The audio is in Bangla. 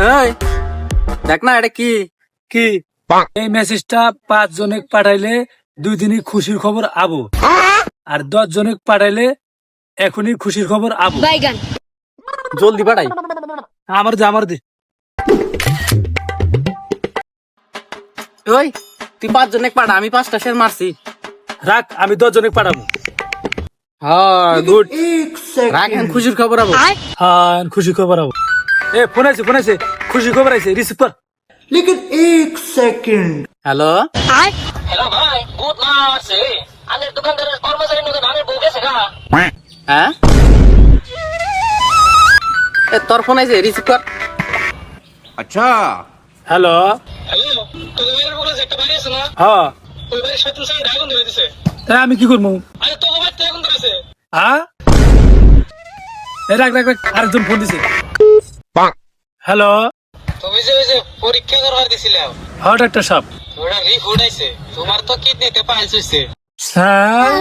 এই দেখ না এটা কি কি এই মেসেজটা 5 জনে পাঠাইলে 2 দিনই খুশির খবর আবু, আর 10 জনে পাঠাইলে এখনই খুশির খবর আবু। বাইগান জলদি পাঠাই। আমার দে। ওই তুই 5 জনে পাঠা, আমি 5টা শের মারছি। রাখ, আমি 10 জনে পাঠাবো। হ্যাঁ গুড, রাখ এখন খুশির খবর আবো। হ্যাঁ, খুশির খবর আবু। ফোন আছে খুশির খবর আছে, রিসিভ কর। হ্যালো হ্যালো ভাই, গুড মার্স আনের দোকানদারের কর্মচারী নতুন আনের বউ গেছে গা। হ্যাঁ এ তোর ফোন আইছে, রিসিভ কর। হ্যালো। হ্যালো, তোকে বাইরের বলে যে একটা বাড়ি আছে না, হ্যাঁ, ওই বাড়ির শত্রু সঙ্গে ড্রাগন ধরে দিছে। তাই আমি কি করবো? আরে তোকে বাড়িতে ড্রাগন ধরেছে। হ্যাঁ, রাখ, আরেকজন ফোন দিছে। হ্যালো। তুমি যে ওই যে পরীক্ষা করবার দিছিলাম, হ্যাঁ ডাক্তার সাহেব। ওটা রিপোর্ট আইছে, তোমার তো কিডনিতে পাইলস হইছে। হ্যাঁ